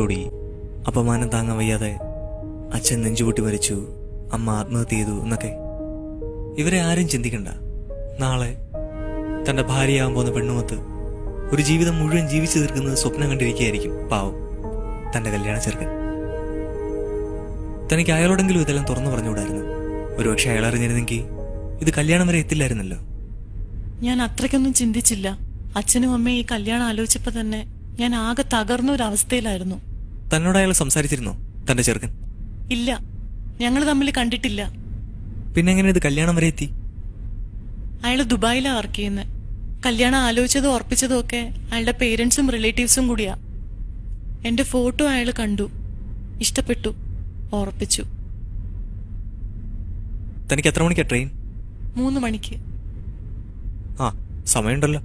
പറഞ്ഞുകൂടി അപമാനം താങ്ങാൻ വയ്യാതെ അച്ഛൻ നെഞ്ചുപൊട്ടി മരിച്ചു, അമ്മ ആത്മഹത്യ ചെയ്തു എന്നൊക്കെ. ഇവരെ ആരും ചിന്തിക്കണ്ട. നാളെ തന്റെ ഭാര്യയാകാൻ പോകുന്ന പെണ്ണുമൊത്ത് ഒരു ജീവിതം മുഴുവൻ ജീവിച്ചു തീർക്കുന്നത് സ്വപ്നം കണ്ടിരിക്കുകയായിരിക്കും പാവം തന്റെ കല്യാണ ചെറുക്കൻ. തനിക്ക് അയാളോടെങ്കിലും ഇതെല്ലാം തുറന്നു പറഞ്ഞുകൂടായിരുന്നു. ഒരുപക്ഷെ അയാൾ അറിഞ്ഞിരുന്നെങ്കിൽ ഇത് കല്യാണം വരെ എത്തില്ലായിരുന്നല്ലോ. ഞാൻ അത്രയ്ക്കൊന്നും ചിന്തിച്ചില്ല. അച്ഛനും അമ്മയും ഈ കല്യാണം ആലോചിച്ചപ്പോ തന്നെ ഞാൻ ആകെ തകർന്ന ഒരു അവസ്ഥയിലായിരുന്നു. തന്നോട് അയാൾ സംസാരിച്ചിരുന്നോ തന്റെ ചെറുക്കൻ? ഇല്ല, ഞങ്ങൾ തമ്മിൽ കണ്ടിട്ടില്ല. പിന്നെ എങ്ങനെ ഇത് കല്യാണം വരെ എത്തി? അയാള് ദുബായിലാ വർക്ക് ചെയ്യുന്നത്. കല്യാണം ആലോചിച്ചതും ഉറപ്പിച്ചതും ഒക്കെ അയാളുടെ പേരൻസും റിലേറ്റീവ്സും കൂടിയാ. എന്റെ ഫോട്ടോ അയാൾ കണ്ടു, ഇഷ്ടപ്പെട്ടു, ഉറപ്പിച്ചു. തനിക്ക് എത്ര മണിക്കാ ട്രെയിൻ? 3 മണിക്ക്. ആ, സമയമുണ്ടല്ലോ.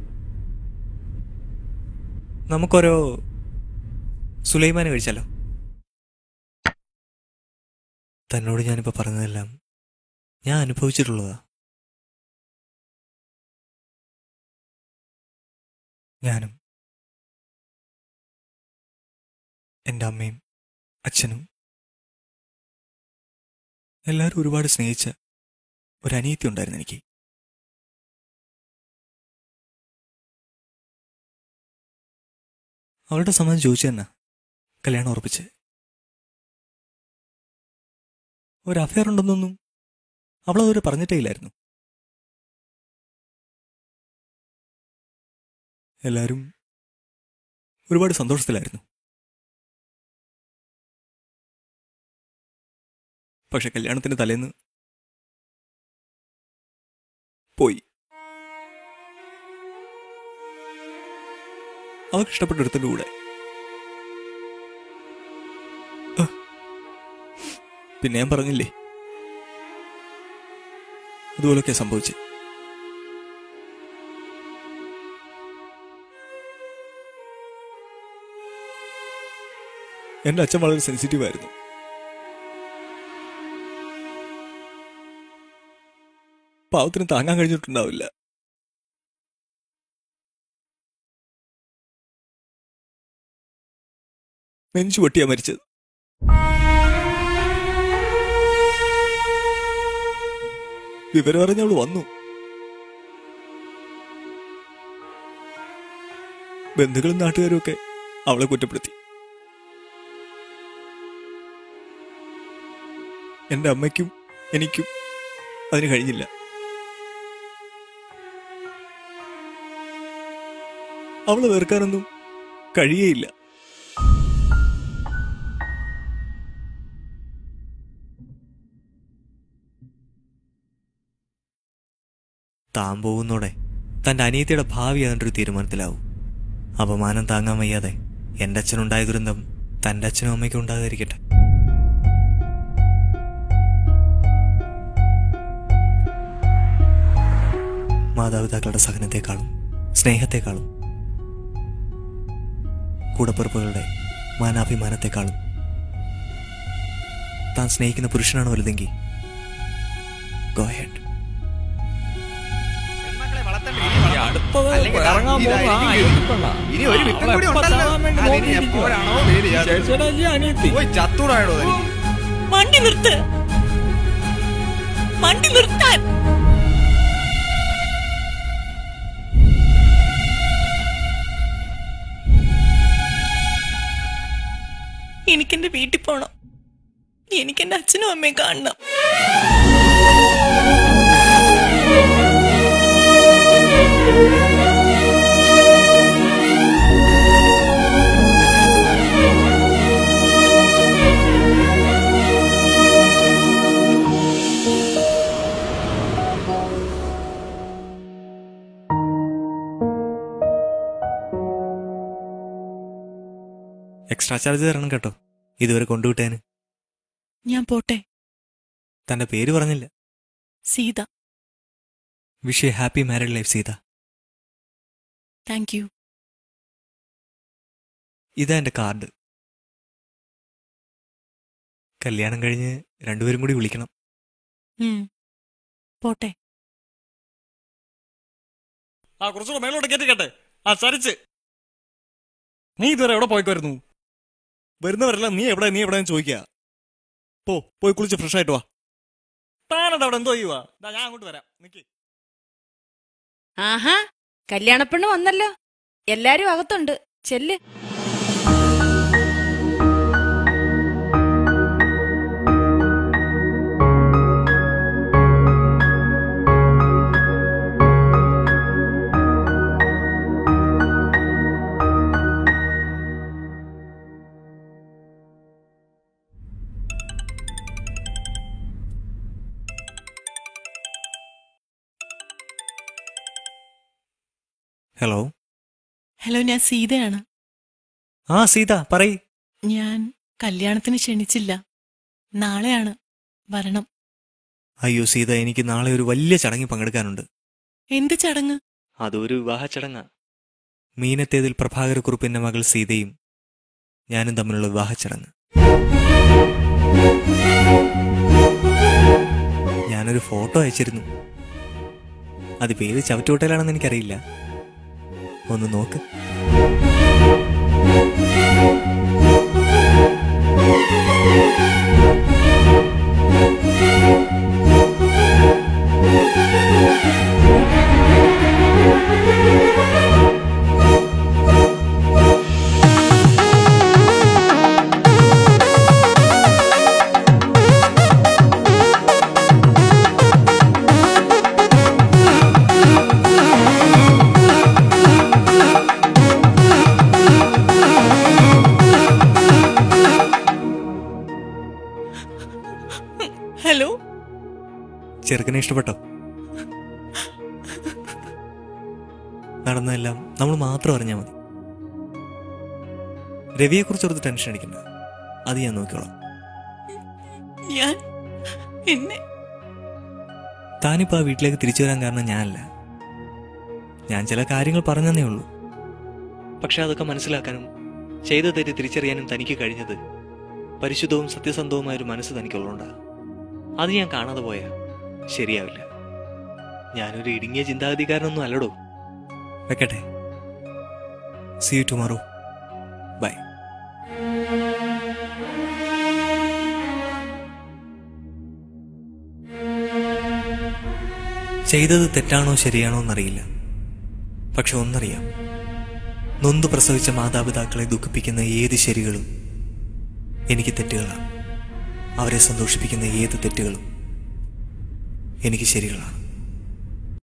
നമുക്കൊരോ സുലൈമാന് കഴിച്ചാലോ? തന്നോട് ഞാനിപ്പോ പറഞ്ഞതെല്ലാം ഞാൻ അനുഭവിച്ചിട്ടുള്ളതാ. ഞാനും എൻ്റെ അമ്മയും അച്ഛനും എല്ലാവരും ഒരുപാട് സ്നേഹിച്ച ഒരനിയത്തി ഉണ്ടായിരുന്നു എനിക്ക്. അവളുടെ സമ്മതം ചോദിച്ചു തന്നെ കല്യാണം ഉറപ്പിച്ച്. ഒരു അഫയർ ഉണ്ടെന്നൊന്നും അവളതുവരെ പറഞ്ഞിട്ടേ ഇല്ലായിരുന്നു. എല്ലാവരും ഒരുപാട് സന്തോഷത്തിലായിരുന്നു. പക്ഷെ കല്യാണത്തിന് തലേന്ന് പോയി. അവർക്ക് ഇഷ്ടപ്പെട്ട ഒരുത്തൻ്റെ കൂടെ. പിന്നെ ഞാൻ പറഞ്ഞില്ലേ, അതുപോലൊക്കെ സംഭവിച്ചേ. എന്റെ അച്ഛൻ വളരെ സെൻസിറ്റീവ് ആയിരുന്നു. പാവത്തിന് താങ്ങാൻ കഴിഞ്ഞിട്ടുണ്ടാവില്ല. നെഞ്ചു പൊട്ടിയാ മരിച്ചത്. വിവരം അറിഞ്ഞവള് വന്നു. ബന്ധുക്കളും നാട്ടുകാരും ഒക്കെ അവളെ കുറ്റപ്പെടുത്തി. എന്റെ അമ്മയ്ക്കും എനിക്കും അതിന് കഴിഞ്ഞില്ല. അവളെ വെറുക്കാനൊന്നും കഴിയേയില്ല. താൻ പോകുന്നോടെ തന്റെ അനിയത്തിയുടെ ഭാവി അതിൻ്റെ ഒരു തീരുമാനത്തിലാവും. അപമാനം താങ്ങാൻ വയ്യാതെ എൻ്റെ അച്ഛനുണ്ടായ ദുരന്തം തൻ്റെ അച്ഛനും അമ്മയ്ക്കും ഉണ്ടാകാതിരിക്കട്ടെ. മാതാപിതാക്കളുടെ സഹനത്തെക്കാളും സ്നേഹത്തെക്കാളും കൂടപ്പിറപ്പുകളുടെ മാനാഭിമാനത്തെക്കാളും താൻ സ്നേഹിക്കുന്ന പുരുഷനാണ് വലുതെങ്കിൽ ഗോ ഹെഡ്. വണ്ടി നിർത്ത്, വണ്ടി നിർത്താൻ. എനിക്കെന്റെ വീട്ടിൽ പോണം. എനിക്കെന്റെ അച്ഛനും അമ്മയും കാണണം. എക്സ്ട്രാ ചാർജ് തരണം കേട്ടോ ഇതുവരെ കൊണ്ടുവിട്ടേന്. ഞാൻ പോട്ടെ. തന്റെ പേര് പറഞ്ഞില്ല. Sita. Wish you happy married life Sita. Thank you. ഇതാ എന്റെ കാർഡ്. കല്യാണം കഴിഞ്ഞ് രണ്ടുപേരും കൂടി വിളിക്കണം. പോട്ടെ. കുറച്ചുകൂടെ മേലോട്ട് കേട്ടിക്കട്ടെ. ആ സരിച്ച് നീ ഇതുവരെ എവിടെ പോയിക്കുമായിരുന്നു? വരുന്നവരല്ല നീ എവിടെ ചോദിക്കുക. പോയി കുളിച്ച് ഫ്രഷ് ആയിട്ട് വാ. താനത് അവിടെ എന്തോ ചെയ്യുവാ? ഞാൻ അങ്ങോട്ട് വരാം, നിക്ക്. ആഹാ, കല്യാണപ്പെണ്ണ് വന്നല്ലോ. എല്ലാരും അകത്തുണ്ട്, ചെല്ല്. ഹലോ. ഹലോ, ഞാൻ സീതയാണ്. ആ സീത, പറയ്. ഞാൻ കല്യാണത്തിന് ക്ഷണിച്ചില്ല. നാളെയാണ്, വരണം. അയ്യോ സീത, എനിക്ക് നാളെ ഒരു വലിയ ചടങ്ങിൽ പങ്കെടുക്കാനുണ്ട്. എന്ത് ചടങ്ങ്? അതൊരു വിവാഹ ചടങ്ങാ. മീനത്തേതിൽ പ്രഭാകരക്കുറുപ്പിന്റെ മകൾ സീതയും ഞാനും തമ്മിലുള്ള വിവാഹ ചടങ്ങ്. ഞാനൊരു ഫോട്ടോ അയച്ചിരുന്നു. അത് പേര് ചവറ്റുകൊട്ടയിലാണെന്ന് എനിക്കറിയില്ല. ഒന്ന് നോക്ക്. ഹലോ. ചെറുക്കനെ ഇഷ്ടപ്പെട്ടോ? നടന്നതെല്ലാം നമ്മൾ മാത്രം അറിഞ്ഞാൽ മതി. രവിയെക്കുറിച്ചൊരു ടെൻഷൻ അടിക്കണ്ട, അത് ഞാൻ നോക്കിക്കോളാം. താനിപ്പോ ആ വീട്ടിലേക്ക് തിരിച്ചു വരാൻ കാരണം ഞാനല്ല. ഞാൻ ചില കാര്യങ്ങൾ പറഞ്ഞതേ ഉള്ളൂ. പക്ഷെ അതൊക്കെ മനസ്സിലാക്കാനും ചെയ്ത തെറ്റ് തിരിച്ചറിയാനും തനിക്ക് കഴിഞ്ഞത് പരിശുദ്ധവും സത്യസന്ധവുമായൊരു മനസ്സ് തനിക്കുള്ളതുകൊണ്ടാണ്. അത് ഞാൻ കാണാതെ പോയാ ശരിയാവില്ല. ഞാനൊരു ഇടുങ്ങിയ ചിന്താഗതിക്കാരനൊന്നും അല്ലടോ. വെക്കട്ടെ. See you tomorrow. ബൈ. ചെയ്തത് തെറ്റാണോ ശരിയാണോ എന്നറിയില്ല. പക്ഷെ ഒന്നറിയാം, നൊന്തു പ്രസവിച്ച മാതാപിതാക്കളെ ദുഃഖിപ്പിക്കുന്ന ഏത് ശരികളും എനിക്ക് തെറ്റുകളാണ്. അവരെ സന്തോഷിപ്പിക്കുന്ന ഏത് തെറ്റുകളും എനിക്ക് ശരികളാണ്.